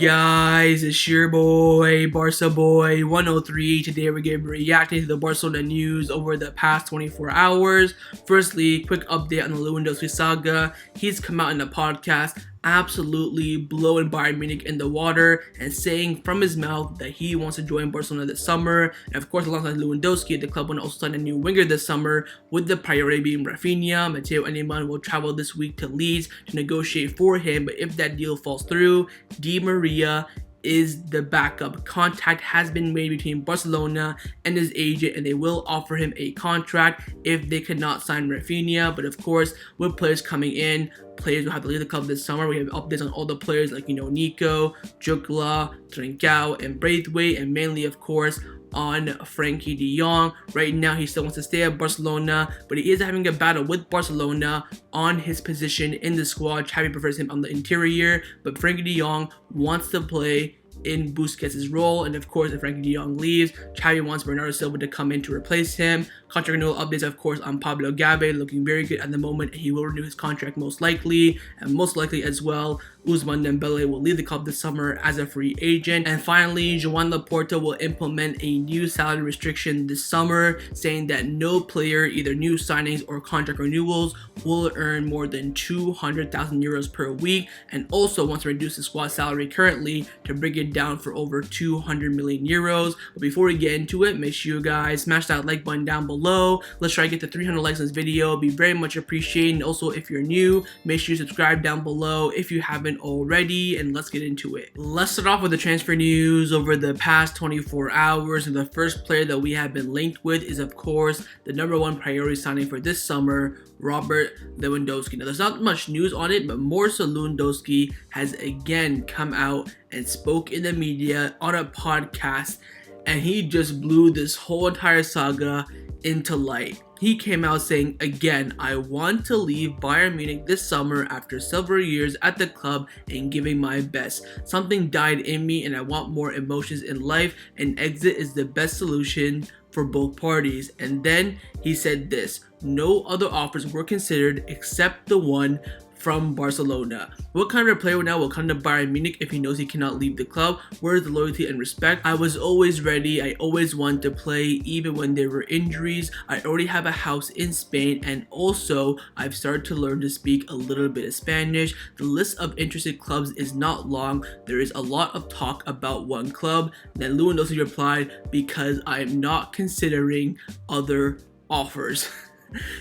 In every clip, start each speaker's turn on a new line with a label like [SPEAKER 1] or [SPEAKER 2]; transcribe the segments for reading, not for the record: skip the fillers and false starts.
[SPEAKER 1] guys? It's your boy, Barca Boy 103. Today we're going to be reacting to the Barcelona news over the past 24 hours. Firstly, quick update on the Lewandowski saga. He's come out in a podcast absolutely blowing Bayern Munich in the water and saying from his mouth that he wants to join Barcelona this summer. And of course, alongside Lewandowski, the club will also sign a new winger this summer, with the priority being Raphinha. Matteo Alemán will travel this week to Leeds to negotiate for him, but if that deal falls through, Di Maria is the backup. Contact has been made between Barcelona and his agent, and they will offer him a contract if they cannot sign Raphinha. But of course, with players coming in, players will have to leave the club this summer. We have updates on all the players like, Nico, Jutgla, Trincao, and Braithwaite, and mainly, of course, on Frenkie de Jong. Right now, he still wants to stay at Barcelona, but he is having a battle with Barcelona on his position in the squad. Xavi prefers him on the interior, but Frenkie de Jong wants to play in Busquets' role, and of course, if Frenkie de Jong leaves, Xavi wants Bernardo Silva to come in to replace him. Contract renewal updates, of course, on Pablo Gavi, looking very good at the moment. He will renew his contract most likely, and most likely as well, Ousmane Dembele will leave the club this summer as a free agent. And finally, Joan Laporta will implement a new salary restriction this summer, saying that no player, either new signings or contract renewals, will earn more than 200,000 euros per week, and also wants to reduce the squad salary currently to bring it down for over 200 million euros. But before we get into it, make sure you guys smash that like button down below. Let's try to get to 300 likes on this video. It'd be very much appreciated. And also, if you're new, make sure you subscribe down below if you haven't already, and let's get into it. Let's start off with the transfer news over the past 24 hours, and the first player that we have been linked with is, of course, the #1 priority signing for this summer, Robert Lewandowski. Now, there's not much news on it, but more so, Lewandowski has again come out and spoke in the media on a podcast, and he just blew this whole entire saga into light. He came out saying, again, I want to leave Bayern Munich this summer after several years at the club and giving my best. Something died in me and I want more emotions in life. An exit is the best solution for both parties. And then he said this: no other offers were considered except the one from Barcelona. What kind of player now will come to Bayern Munich if he knows he cannot leave the club? Where is the loyalty and respect? I was always ready. I always wanted to play even when there were injuries. I already have a house in Spain, and also I've started to learn to speak a little bit of Spanish. The list of interested clubs is not long. There is a lot of talk about one club. Then Lewandowski replied, because I am not considering other offers.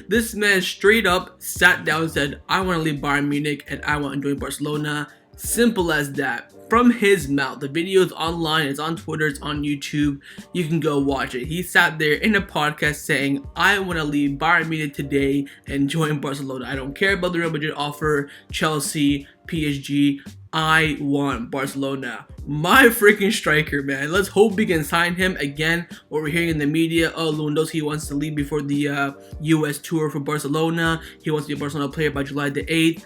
[SPEAKER 1] This man straight up sat down and said, I want to leave Bayern Munich and I want to join Barcelona. Simple as that. From his mouth. The video is online, it's on Twitter, it's on YouTube. You can go watch it. He sat there in a podcast saying, I want to leave Bayern Munich today and join Barcelona. I don't care about the Real Madrid offer, Chelsea, PSG. I want Barcelona. My freaking striker, man. Let's hope we can sign him again. What we're hearing in the media, oh, Lewandowski wants to leave before the US tour for Barcelona. He wants to be a Barcelona player by July the 8th.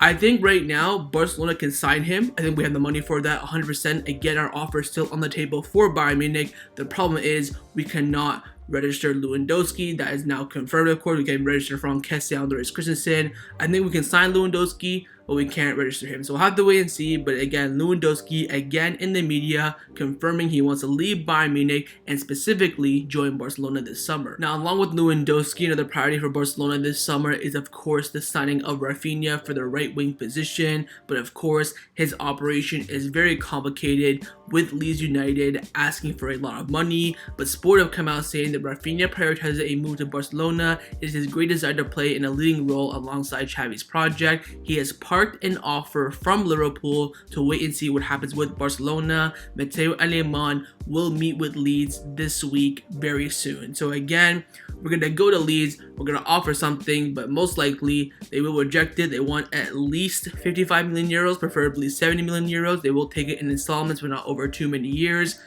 [SPEAKER 1] I think right now, Barcelona can sign him. I think we have the money for that 100%. Again, our offer is still on the table for Bayern Munich. The problem is we cannot register Lewandowski. That is now confirmed, of course. We can register from Kessie, Andres Christensen. I think we can sign Lewandowski, but we can't register him. So we'll have to wait and see. But again, Lewandowski, again in the media, confirming he wants to leave Bayern Munich and specifically join Barcelona this summer. Now, along with Lewandowski, another priority for Barcelona this summer is, of course, the signing of Raphinha for the right wing position. But of course, his operation is very complicated, with Leeds United asking for a lot of money. But Sport have come out saying that Raphinha prioritizes a move to Barcelona. It is his great desire to play in a leading role alongside Xavi's project. He has parked an offer from Liverpool to wait and see what happens with Barcelona. Matteo Alemán will meet with Leeds this week very soon. So again, we're going to go to Leeds, we're going to offer something, but most likely they will reject it. They want at least 55 million euros, preferably 70 million euros. They will take it in installments, but not over too many years.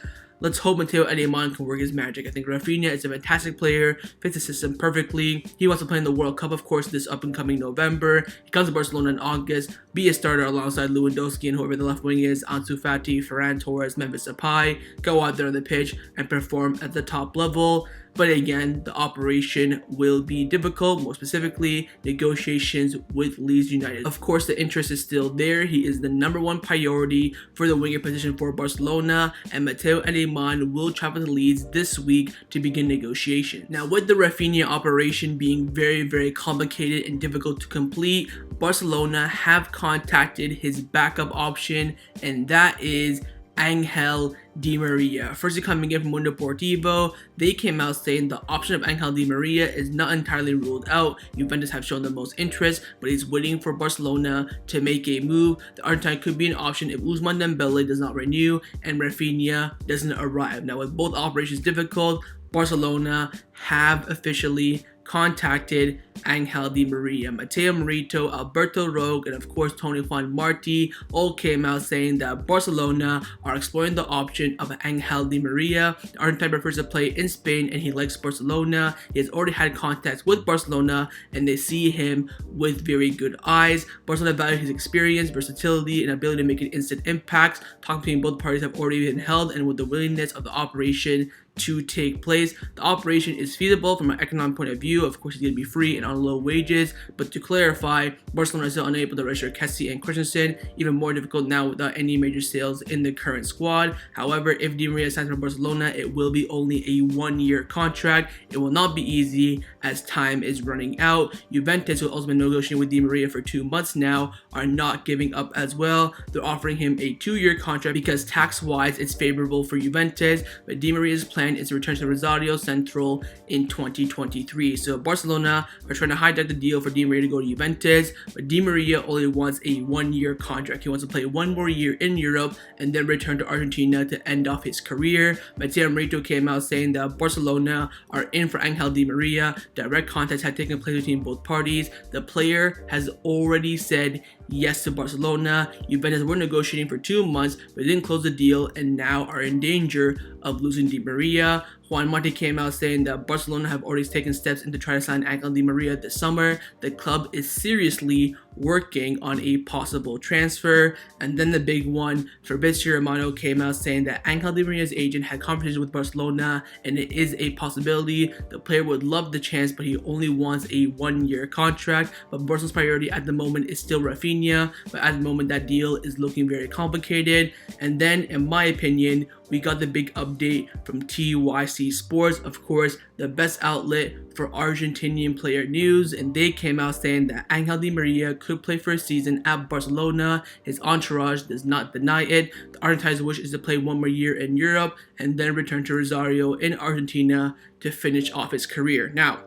[SPEAKER 1] Let's hope Matteo Alemán can work his magic. I think Raphinha is a fantastic player, fits the system perfectly. He wants to play in the World Cup, of course, this up and coming November. He comes to Barcelona in August, be a starter alongside Lewandowski and whoever the left wing is, Ansu Fati, Ferran Torres, Memphis Depay. Go out there on the pitch and perform at the top level. but again, the operation will be difficult, more specifically, negotiations with Leeds United. Of course, the interest is still there. He is the #1 priority for the winger position for Barcelona, and Matteo Alemán will travel to Leeds this week to begin negotiation. Now, with the Raphinha operation being very complicated and difficult to complete, Barcelona have contacted his backup option, and that is Angel Di Maria. Firstly, coming in from Mundo Deportivo, they came out saying the option of Angel Di Maria is not entirely ruled out. Juventus have shown the most interest, but he's waiting for Barcelona to make a move. The Argentine could be an option if Ousmane Dembele does not renew and Raphinha doesn't arrive. Now, with both operations difficult, Barcelona have officially contacted Angel Di Maria. Matteo Morito, Alberto Roque, and of course Tony Juan Marti all came out saying that Barcelona are exploring the option of Angel Di Maria. The Argentine prefers to play in Spain and he likes Barcelona. He has already had contacts with Barcelona and they see him with very good eyes. Barcelona value his experience, versatility, and ability to make an instant impact. Talks between both parties have already been held, and with the willingness of the operation to take place. The operation is feasible from an economic point of view. Of course, he's going to be free and on low wages. But to clarify, Barcelona is still unable to register Kessie and Christensen, even more difficult now without any major sales in the current squad. However, if Di Maria signs for Barcelona, it will be only a 1-year contract. It will not be easy as time is running out. Juventus, who also been negotiating with Di Maria for 2 months now, are not giving up as well. They're offering him a 2-year contract because tax-wise it's favorable for Juventus, but Di Maria's plan is to return to Rosario Central in 2023. So Barcelona are trying to hijack the deal for Di Maria to go to Juventus, but Di Maria only wants a 1-year contract. He wants to play 1 more year in Europe and then return to Argentina to end off his career. Matteo Morito came out saying that Barcelona are in for Angel Di Maria. Direct contacts had taken place between both parties. The player has already said yes to Barcelona. Juventus were negotiating for 2 months, but didn't close the deal and now are in danger of losing Di Maria. Juan Marti came out saying that Barcelona have already taken steps into trying to sign Angel Di Maria this summer. The club is seriously working on a possible transfer. And then the big one, Fabrizio Romano came out saying that Angel Di Maria's agent had conversations with Barcelona and it is a possibility. The player would love the chance, but he only wants a 1-year contract. But Barcelona's priority at the moment is still Raphinha, but at the moment that deal is looking very complicated. And then, in my opinion, we got the big update from TYC Sports, of course, the best outlet for Argentinian player news, and they came out saying that Angel Di Maria could play for a season at Barcelona. His entourage does not deny it. The Argentine's wish is to play 1 more year in Europe and then return to Rosario in Argentina to finish off his career. Now,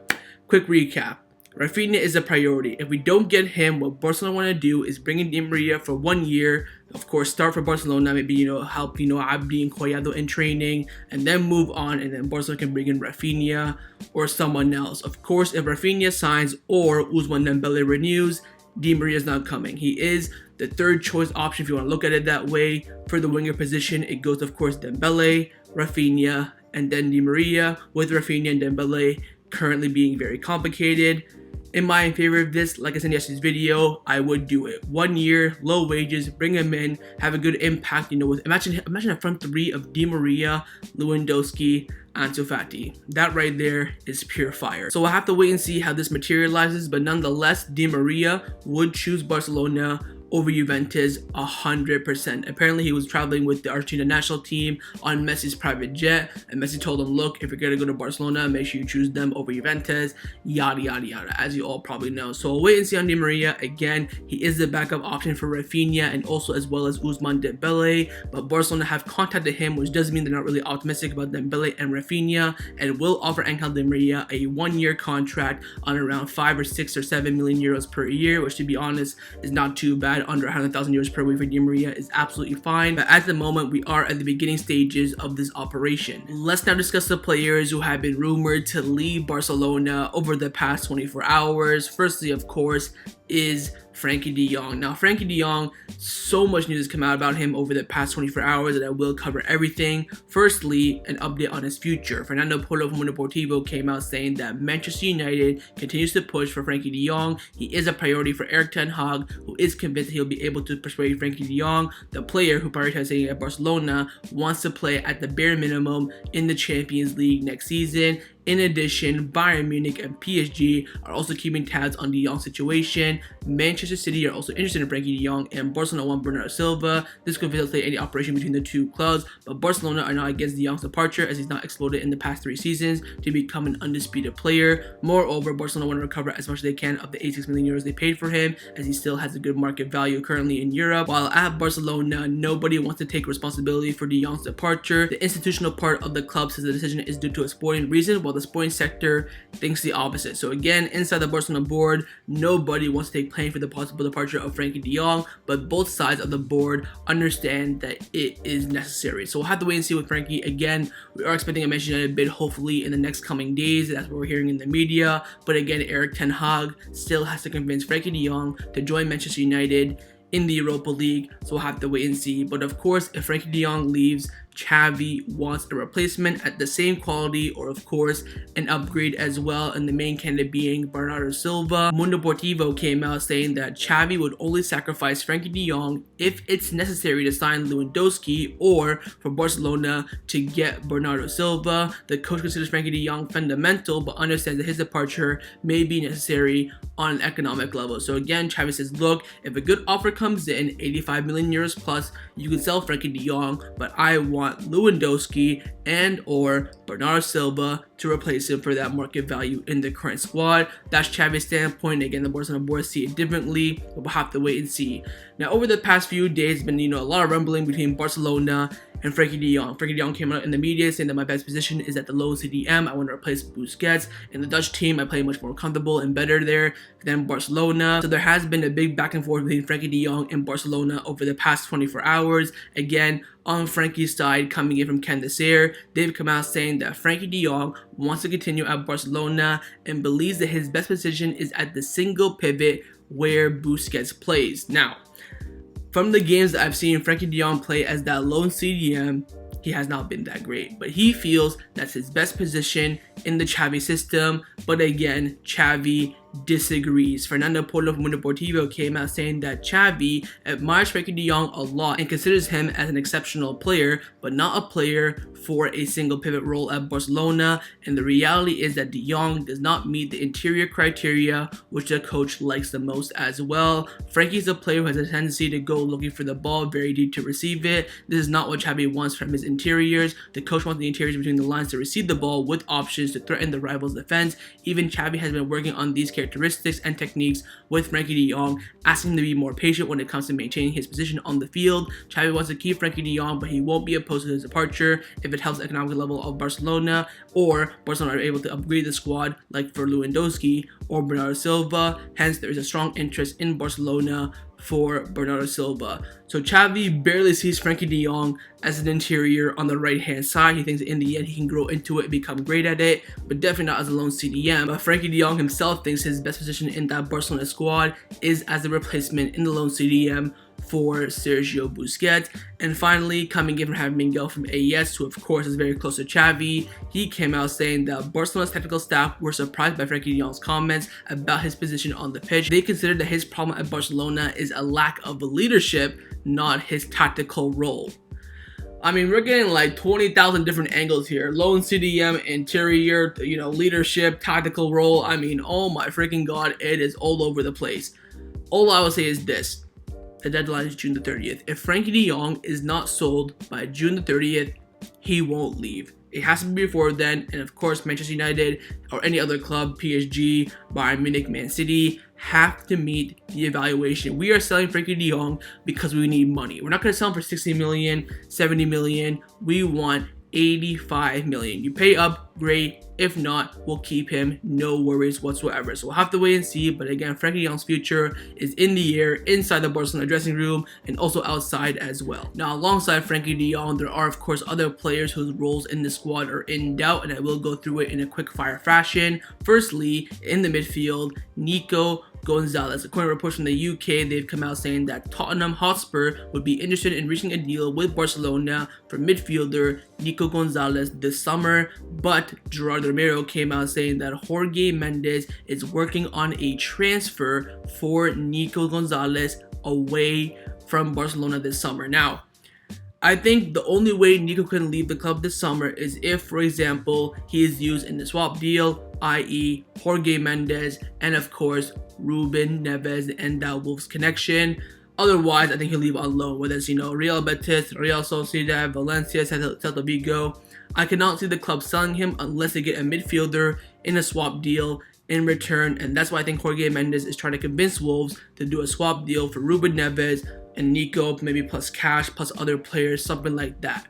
[SPEAKER 1] quick recap. Raphinha is a priority. If we don't get him, what Barcelona want to do is bring in Di Maria for 1 year, of course, start for Barcelona, maybe, help, Abdi and Collado in training, and then move on, and then Barcelona can bring in Raphinha or someone else. Of course, if Raphinha signs or Ousmane Dembele renews, Di Maria is not coming. He is the 3rd choice option if you want to look at it that way. For the winger position, it goes, of course, Dembele, Raphinha, and then Di Maria, with Raphinha and Dembele currently being very complicated. In my favor of this, like I said in yesterday's video, I would do it. 1 year, low wages, bring him in, have a good impact, with imagine a front 3 of Di Maria, Lewandowski, Ansu Fati. That right there is pure fire. So we'll have to wait and see how this materializes, but nonetheless, Di Maria would choose Barcelona over Juventus 100%. Apparently he was traveling with the Argentina national team on Messi's private jet, and Messi told him, look, if you're gonna go to Barcelona, make sure you choose them over Juventus, yada yada yada, as you all probably know. So we'll wait and see on Di Maria. Again, he is the backup option for Raphinha and also as well as Ousmane Dembele, but Barcelona have contacted him, which doesn't mean they're not really optimistic about Dembele and Raphinha, and will offer Angel Di Maria a 1-year contract on around 5 or 6 or 7 million euros per year, which to be honest is not too bad. Under 100,000 euros per week for Di Maria is absolutely fine, but at the moment we are at the beginning stages of this operation. Let's now discuss the players who have been rumored to leave Barcelona over the past 24 hours. Firstly, of course, is Frenkie de Jong. Now, Frenkie de Jong, so much news has come out about him over the past 24 hours that I will cover everything. Firstly, an update on his future. Fernando Polo from Mundo Deportivo came out saying that Manchester United continues to push for Frenkie de Jong. He is a priority for Erik ten Hag, who is convinced that he'll be able to persuade Frenkie de Jong. The player who prioritizes staying at Barcelona wants to play at the bare minimum in the Champions League next season. In addition, Bayern Munich and PSG are also keeping tabs on De Jong's situation. Manchester City are also interested in Frenkie de Jong, and Barcelona want Bernardo Silva. This could facilitate any operation between the two clubs, but Barcelona are not against De Jong's departure as he's not exploded in the past 3 seasons to become an undisputed player. Moreover, Barcelona want to recover as much as they can of the 86 million euros they paid for him, as he still has a good market value currently in Europe. While at Barcelona, nobody wants to take responsibility for De Jong's departure. The institutional part of the club says the decision is due to a sporting reason, while the sporting sector thinks the opposite. So again, inside the Barcelona board, nobody wants to take blame for the possible departure of Frenkie de Jong, but both sides of the board understand that it is necessary. So we'll have to wait and see with Frenkie. Again, we are expecting a Manchester United bid hopefully in the next coming days. That's what we're hearing in the media. But again, Erik ten Hag still has to convince Frenkie de Jong to join Manchester United in the Europa League, so we'll have to wait and see. But of course, if Frenkie de Jong leaves, Xavi wants a replacement at the same quality, or of course an upgrade as well, and the main candidate being Bernardo Silva. Mundo Deportivo came out saying that Xavi would only sacrifice Frenkie de Jong if it's necessary to sign Lewandowski or for Barcelona to get Bernardo Silva. The coach considers Frenkie de Jong fundamental, but understands that his departure may be necessary on an economic level. So again, Xavi says, look, if a good offer comes in, 85 million euros plus, you can sell Frenkie de Jong, but I want Lewandowski and or Bernardo Silva to replace him for that market value in the current squad. That's Xavi's standpoint. Again, the Barcelona board see it differently, but we'll have to wait and see. Now, over the past few days, been a lot of rumbling between Barcelona and Frenkie de Jong. Frenkie de Jong came out in the media saying that my best position is at the low CDM. I want to replace Busquets. In the Dutch team, I play much more comfortable and better there than Barcelona. So there has been a big back and forth between Frenkie de Jong and Barcelona over the past 24 hours. Again, on Frenkie's side, coming in from Ken Desir, they've come out saying that Frenkie de Jong wants to continue at Barcelona and believes that his best position is at the single pivot where Busquets plays. Now, from the games that I've seen Frenkie de Jong play as that lone CDM, he has not been that great, but he feels that's his best position in the Xavi system. But again, Xavi disagrees. Fernando Porto from Mundo Deportivo came out saying that Xavi admires Frenkie de Jong a lot and considers him as an exceptional player, but not a player for a single pivot role at Barcelona. And the reality is that de Jong does not meet the interior criteria, which the coach likes the most as well. Frankie's a player who has a tendency to go looking for the ball very deep to receive it. This is not what Xavi wants from his interiors. The coach wants the interiors between the lines to receive the ball with options to threaten the rival's defense. Even Xavi has been working on these characteristics and techniques with Frenkie de Jong, asking him to be more patient when it comes to maintaining his position on the field. Xavi wants to keep Frenkie de Jong, but he won't be opposed to his departure if it helps the economic level of Barcelona, or Barcelona are able to upgrade the squad like for Lewandowski or Bernardo Silva. Hence, there is a strong interest in Barcelona for Bernardo Silva. So Xavi barely sees Frenkie de Jong as an interior on the right hand side. He thinks that in the end he can grow into it and become great at it, but definitely not as a lone CDM. But Frenkie de Jong himself thinks his best position in that Barcelona squad is as a replacement in the lone CDM for Sergio Busquets. And finally, coming in from having Miguel from AES, who of course is very close to Xavi, he came out saying that Barcelona's technical staff were surprised by Frenkie de Jong's comments about his position on the pitch. They considered that his problem at Barcelona is a lack of leadership, not his tactical role. I mean, we're getting like 20,000 different angles here. Lone CDM, interior, leadership, tactical role. I mean, oh my freaking god, it is all over the place. All I will say is this. The deadline is June the 30th. If Frenkie de Jong is not sold by June the 30th, he won't leave. It has to be before then, and of course Manchester United or any other club, PSG, Bayern Munich, Man City, have to meet the evaluation. We are selling Frenkie de Jong because we need money. We're not going to sell him for 60 million, 70 million. We want 85 million. You pay up, great. If not, we'll keep him, no worries whatsoever. So we'll have to wait and see. But again, Frenkie de Jong's future is in the air, inside the Barcelona dressing room and also outside as well. Now, alongside Frenkie de Jong, there are of course other players whose roles in the squad are in doubt, and I will go through it in a quick fire fashion. Firstly, in the midfield, Nico Gonzalez. According to reports from the UK, they've come out saying that Tottenham Hotspur would be interested in reaching a deal with Barcelona for midfielder Nico Gonzalez this summer, but Gerard Romero came out saying that Jorge Mendes is working on a transfer for Nico Gonzalez away from Barcelona this summer. Now, I think the only way Nico can leave the club this summer is if, for example, he is used in the swap deal, i.e. Jorge Mendes, and of course, Ruben Neves and that Wolves connection. Otherwise, I think he'll leave on loan, whether it's, Real Betis, Real Sociedad, Valencia, Celta Vigo. I cannot see the club selling him unless they get a midfielder in a swap deal in return, and that's why I think Jorge Mendes is trying to convince Wolves to do a swap deal for Ruben Neves and Nico, maybe plus cash, plus other players, something like that.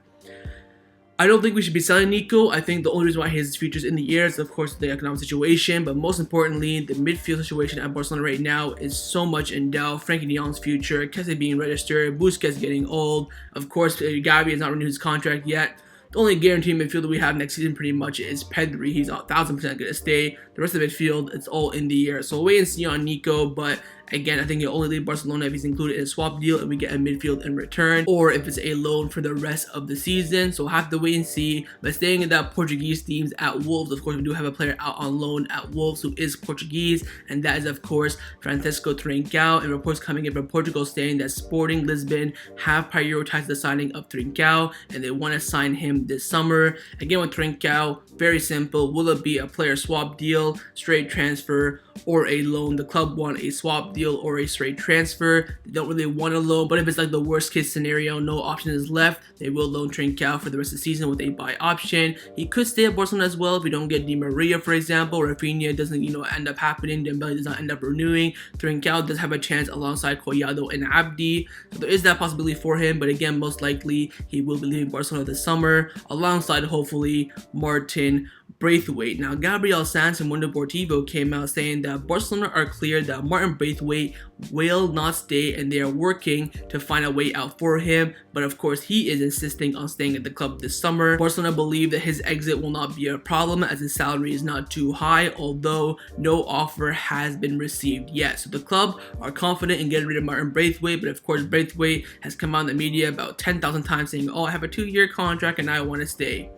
[SPEAKER 1] I don't think we should be selling Nico. I think the only reason why his future is in the air is, of course, the economic situation, but most importantly, the midfield situation at Barcelona right now is so much in doubt. Frenkie de Jong's future, Kessie being registered, Busquets getting old. Of course, Gavi has not renewed his contract yet. The only guaranteed midfielder we have next season pretty much is Pedri. He's 1,000% going to stay. The rest of the midfield, it's all in the air. So we'll wait and see on Nico, but again, I think he'll only leave Barcelona if he's included in a swap deal and we get a midfield in return, or if it's a loan for the rest of the season. So we'll have to wait and see. But staying in that Portuguese themes at Wolves, of course, we do have a player out on loan at Wolves who is Portuguese, and that is, of course, Fransico Trincao. And reports coming in from Portugal saying that Sporting Lisbon have prioritized the signing of Trincao and they want to sign him this summer. Again, with Trincao, very simple. Will it be a player swap deal, straight transfer, or a loan? The club want a swap deal or a straight transfer. They don't really want a loan, but if it's like the worst case scenario, no option is left, they will loan Trincao for the rest of the season with a buy option. He could stay at Barcelona as well if we don't get Di Maria, for example. Raphinha doesn't, end up happening. Dembele does not end up renewing. Trincao does have a chance alongside Collado and Abdi, so there is that possibility for him. But again, most likely he will be leaving Barcelona this summer alongside hopefully Martin Braithwaite. Now, Gabriel Sanz and Mundo Deportivo came out saying that Barcelona are clear that Martin Braithwaite will not stay and they are working to find a way out for him, but of course he is insisting on staying at the club this summer. Barcelona believe that his exit will not be a problem as his salary is not too high, although no offer has been received yet. So the club are confident in getting rid of Martin Braithwaite, but of course Braithwaite has come out in the media about 10,000 times saying, oh, I have a 2-year contract and I want to stay.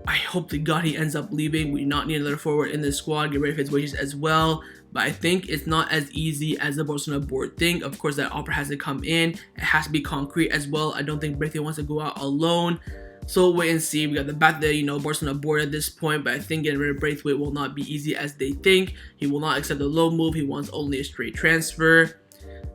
[SPEAKER 1] I hope to God he ends up leaving. We do not need another forward in the squad. Get rid of his wages as well. But I think it's not as easy as the Barcelona board think. Of course, that offer has to come in. It has to be concrete as well. I don't think Braithwaite wants to go out alone. So we'll wait and see. We got the back there, Barcelona board at this point. But I think getting rid of Braithwaite will not be easy as they think. He will not accept the loan move. He wants only a straight transfer.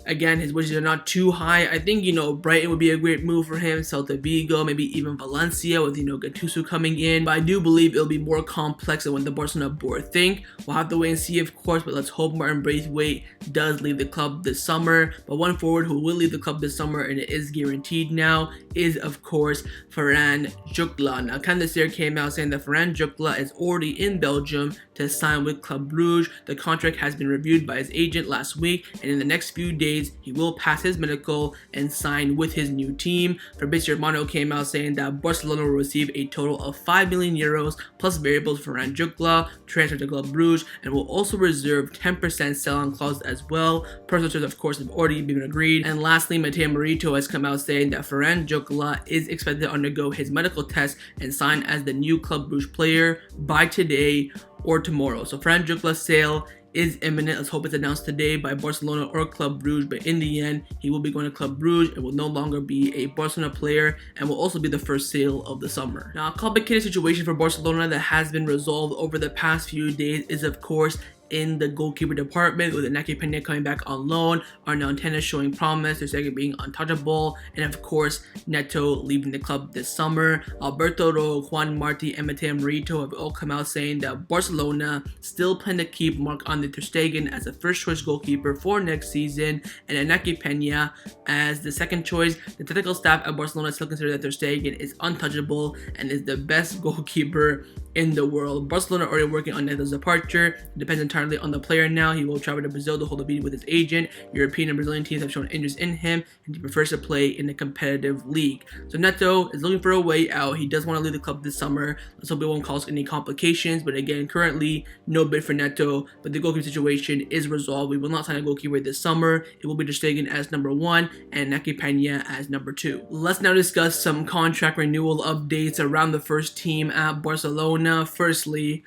[SPEAKER 1] Again, his wages are not too high. I think, Brighton would be a great move for him. Celta Vigo, maybe even Valencia with, Gattuso coming in. But I do believe it'll be more complex than what the Barcelona board think. We'll have to wait and see, of course, but let's hope Martin Braithwaite does leave the club this summer. But one forward who will leave the club this summer, and it is guaranteed now, is, of course, Ferran Jutgla. Now, Candacer came out saying that Ferran Jutgla is already in Belgium to sign with Club Brugge. The contract has been reviewed by his agent last week, and in the next few days, he will pass his medical and sign with his new team. Fabrizio Romano came out saying that Barcelona will receive a total of 5 million euros plus variables for Ferran Jutgla, transfer to Club Brugge, and will also reserve 10% sell-on clause as well. Personal terms, of course, have already been agreed. And lastly, Mateo Morito has come out saying that Ferran Jutgla is expected to undergo his medical test and sign as the new Club Brugge player by today or tomorrow. So Ferran Jutgla's sale is imminent. Let's hope it's announced today by Barcelona or Club Brugge, but in the end, he will be going to Club Brugge and will no longer be a Barcelona player and will also be the first sale of the summer. Now, a complicated situation for Barcelona that has been resolved over the past few days is, of course, in the goalkeeper department, with Inaki Pena coming back on loan, Arnau Tennis showing promise, Stegen being untouchable, and of course Neto leaving the club this summer. Alberto Ro, Juan Martí, and Mateo Morito have all come out saying that Barcelona still plan to keep Marc-Andre ter Stegen as a first choice goalkeeper for next season, and Inaki Pena as the second choice. The technical staff at Barcelona still consider that ter Stegen is untouchable and is the best goalkeeper in the world. Barcelona are already working on Neto's departure. It depends entirely on the player now. He will travel to Brazil to hold a meeting with his agent. European and Brazilian teams have shown interest in him, and he prefers to play in a competitive league. So Neto is looking for a way out. He does want to leave the club this summer. Let's hope it won't cause any complications. But again, currently no bid for Neto, but the goalkeeper situation is resolved. We will not sign a goalkeeper this summer. It will be ter Stegen as number 1 and Inaki Pena as number 2. Let's now discuss some contract renewal updates around the first team at Barcelona. Firstly,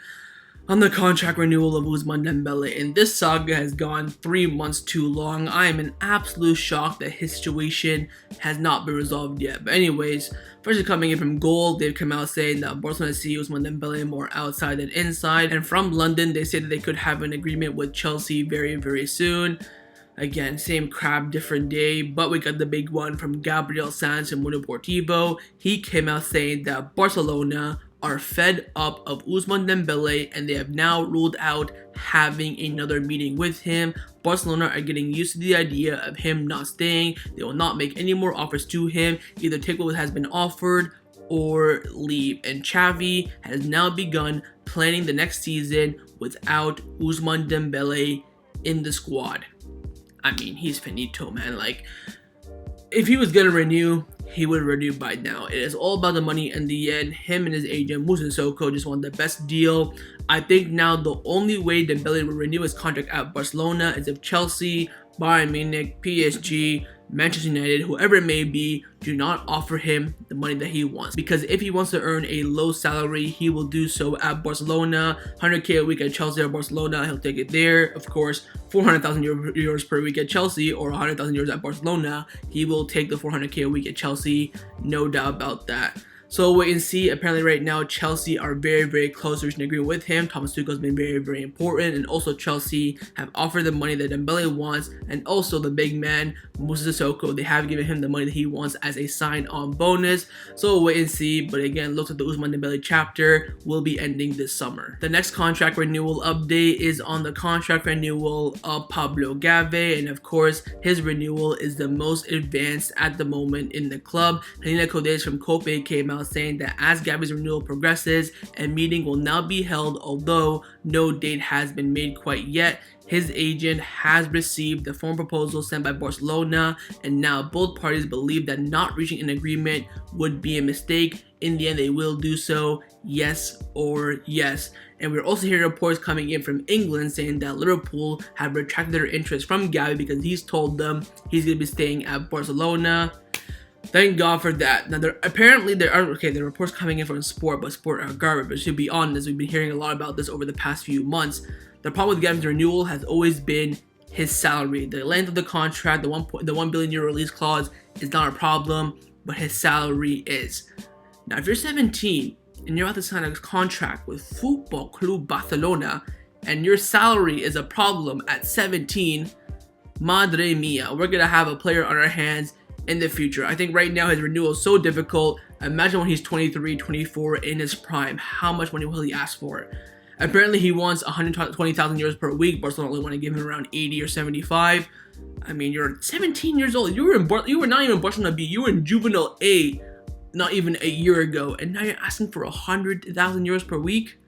[SPEAKER 1] on the contract renewal of Ousmane Dembele, and this saga has gone 3 months too long. I am in absolute shock that his situation has not been resolved yet. But anyways, first coming in from Goal, they've come out saying that Barcelona see Ousmane Dembele more outside than inside, and from London, they say that they could have an agreement with Chelsea very soon. Again, same crap, different day, but we got the big one from Gabriel Sanz and Mundo Deportivo. He came out saying that Barcelona are fed up of Ousmane Dembele and they have now ruled out having another meeting with him. Barcelona are getting used to the idea of him not staying. They will not make any more offers to him, either take what has been offered or leave. And Xavi has now begun planning the next season without Ousmane Dembele in the squad. I mean, he's finito, man. Like, if he was gonna renew, he would renew by now. It is all about the money in the end. Him and his agent, Musa Sissoko, just want the best deal. I think now the only way Dembele will renew his contract at Barcelona is if Chelsea, Bayern Munich, PSG, Manchester United, whoever it may be, do not offer him the money that he wants. Because if he wants to earn a low salary, he will do so at Barcelona. 100k a week at Chelsea or Barcelona, he'll take it there. Of course, 400,000 euros per week at Chelsea or 100,000 euros at Barcelona, he will take the 400k a week at Chelsea, no doubt about that. So wait and see. Apparently right now Chelsea are very close to reaching an agreement with him. Thomas Tuchel has been very important, and also Chelsea have offered the money that Dembele wants, and also the big man Musa Sissoko, they have given him the money that he wants as a sign-on bonus. So wait and see, but again, looks like the Ousmane Dembele chapter will be ending this summer. The next contract renewal update is on the contract renewal of Pablo Gavi, and of course his renewal is the most advanced at the moment in the club. Nico Gonzalez from Kope came out saying that as Gavi's renewal progresses, a meeting will now be held, although no date has been made quite yet. His agent has received the formal proposal sent by Barcelona, and now both parties believe that not reaching an agreement would be a mistake. In the end, they will do so, yes or yes. And we're also hearing reports coming in from England saying that Liverpool have retracted their interest from Gavi because he's told them he's going to be staying at Barcelona. Thank God for that. Now, there are reports coming in from Sport, but Sport are garbage. But to be honest, we've been hearing a lot about this over the past few months. The problem with Gavi's renewal has always been his salary. The length of the contract, the 1 billion euro release clause is not a problem, but his salary is. Now, if you're 17 and you're about to sign a contract with Football Club Barcelona and your salary is a problem at 17, madre mia, we're gonna have a player on our hands in the future. I think right now his renewal is so difficult. Imagine when he's 23, 24 in his prime. How much money will he ask for? Apparently he wants 120,000 euros per week. Barcelona only want to give him around 80 or 75. I mean, you're 17 years old. You were not even Barcelona B. You were in Juvenile A not even a year ago, and now you're asking for 100,000 euros per week.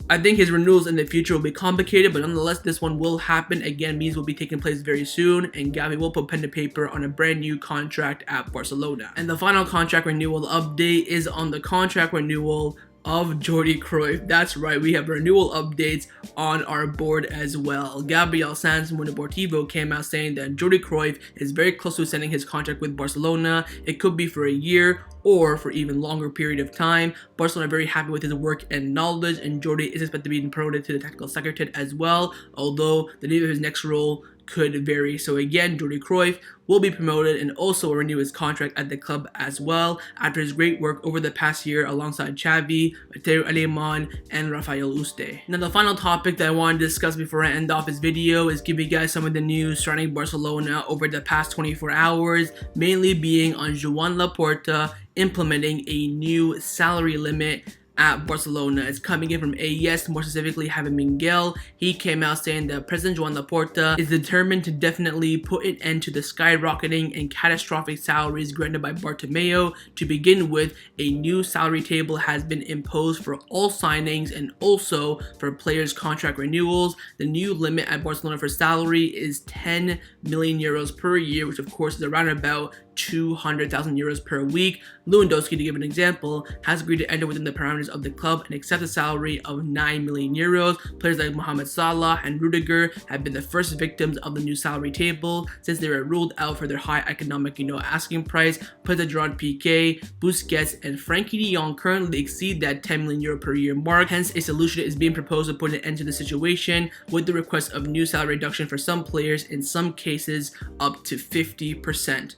[SPEAKER 1] I think his renewals in the future will be complicated, but nonetheless, this one will happen. Again, meetings will be taking place very soon, and Gavi will put pen to paper on a brand new contract at Barcelona. And the final contract renewal update is on the contract renewal of Jordi Cruyff. That's right, we have renewal updates on our board as well. Gabriel Sanz from Deportivo came out saying that Jordi Cruyff is very close to extending his contract with Barcelona. It could be for a year or for even longer period of time. Barcelona are very happy with his work and knowledge, and Jordi is expected to be promoted to the technical secretary as well, although the name of his next role could vary. So again, Jordi Cruyff will be promoted and also will renew his contract at the club as well after his great work over the past year alongside Xavi, Mateo Alemán, and Rafael Uste. Now the final topic that I want to discuss before I end off this video is give you guys some of the news surrounding Barcelona over the past 24 hours, mainly being on Joan Laporta implementing a new salary limit at Barcelona. It's coming in from AES, more specifically Javi Miguel. He came out saying that President Joan Laporta is determined to definitely put an end to the skyrocketing and catastrophic salaries granted by Bartomeu. To begin with, a new salary table has been imposed for all signings and also for players' contract renewals. The new limit at Barcelona for salary is 10 million euros per year, which of course is around about 200,000 euros per week. Lewandowski, to give an example, has agreed to enter within the parameters of the club and accept a salary of 9 million euros. Players like Mohamed Salah and Rudiger have been the first victims of the new salary table since they were ruled out for their high economic, asking price. Players like Jordi, Piqué, Busquets, and Frenkie de Jong currently exceed that 10 million euro per year mark. Hence, a solution is being proposed to put an end to the situation with the request of new salary reduction for some players, in some cases up to 50%.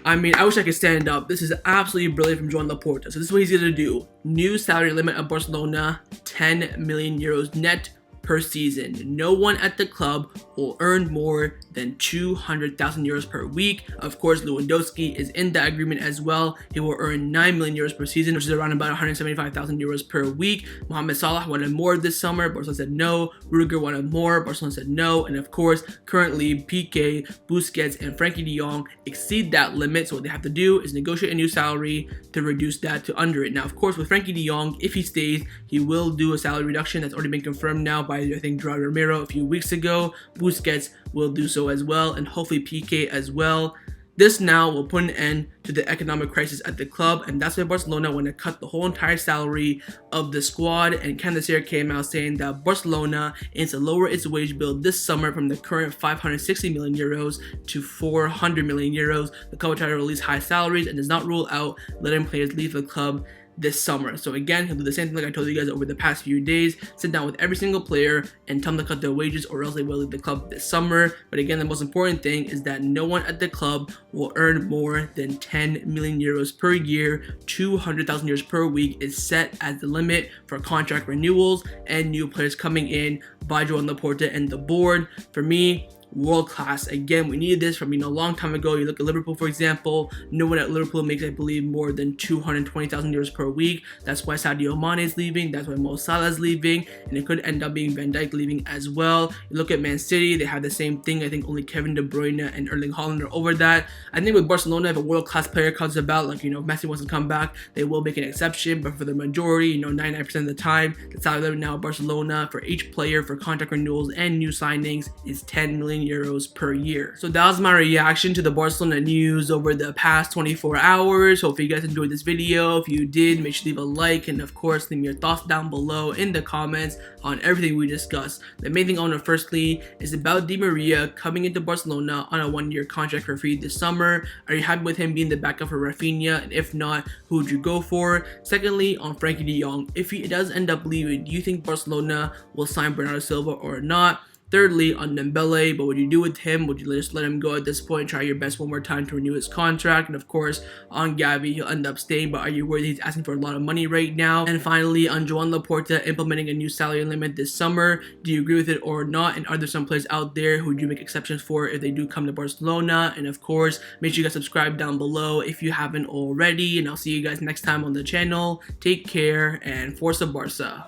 [SPEAKER 1] I mean, I wish I could stand up. This is absolutely brilliant from Joan Laporta. So this is what he's going to do. New salary limit at Barcelona, 10 million euros net per season. No one at the club will earn more than 200,000 euros per week. Of course, Lewandowski is in that agreement as well. He will earn 9 million euros per season, which is around about 175,000 euros per week. Mohamed Salah wanted more this summer. Barcelona said no. Rudiger wanted more. Barcelona said no. And of course, currently Piqué, Busquets, and Frenkie de Jong exceed that limit. So what they have to do is negotiate a new salary to reduce that to under it. Now, of course, with Frenkie de Jong, if he stays, he will do a salary reduction that's already been confirmed now by, I think, Jordi Romero a few weeks ago. Busquets will do so as well, and hopefully Piqué as well. This now will put an end to the economic crisis at the club, and that's why Barcelona want to cut the whole entire salary of the squad. And Candace came out saying that Barcelona aims to lower its wage bill this summer from the current 560 million euros to 400 million euros. The club will try to release high salaries and does not rule out letting players leave the club this summer. So again, he'll do the same thing like I told you guys over the past few days. Sit down with every single player and tell them to cut their wages, or else they will leave the club this summer. But again, the most important thing is that no one at the club will earn more than 10 million euros per year. 200,000 euros per week is set as the limit for contract renewals and new players coming in by Joan Laporta and the board. For me, world class. Again, we needed this from a long time ago. You look at Liverpool, for example. No one at Liverpool makes, I believe, more than 220,000 euros per week. That's why Sadio Mane is leaving. That's why Mo Salah is leaving, and it could end up being Van Dijk leaving as well. You look at Man City; they have the same thing. I think only Kevin De Bruyne and Erling Haaland are over that. I think with Barcelona, if a world class player comes about, like if Messi wants to come back, they will make an exception. But for the majority, 99% of the time, the salary limit now at Barcelona for each player for contract renewals and new signings is 10 million euros per year. So that was my reaction to the Barcelona news over the past 24 hours. Hope you guys enjoyed this video. If you did, make sure to leave a like, and of course leave your thoughts down below in the comments on everything we discussed. The main thing I want to firstly is about Di Maria coming into Barcelona on a 1-year contract for free this summer. Are you happy with him being the backup for Raphinha? And if not, who would you go for? Secondly, on Frenkie de Jong, if he does end up leaving, do you think Barcelona will sign Bernardo Silva or not? Thirdly, on Dembele, but what would you do with him? Would you just let him go at this point, try your best one more time to renew his contract? And of course, on Gavi, he'll end up staying, but are you worried he's asking for a lot of money right now? And finally, on Joan Laporta implementing a new salary limit this summer, do you agree with it or not? And are there some players out there who you make exceptions for if they do come to Barcelona? And of course, make sure you guys subscribe down below if you haven't already, and I'll see you guys next time on the channel. Take care, and Forza Barca.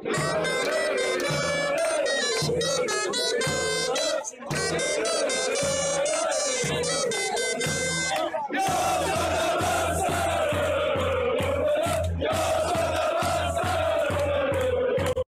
[SPEAKER 2] Yeah.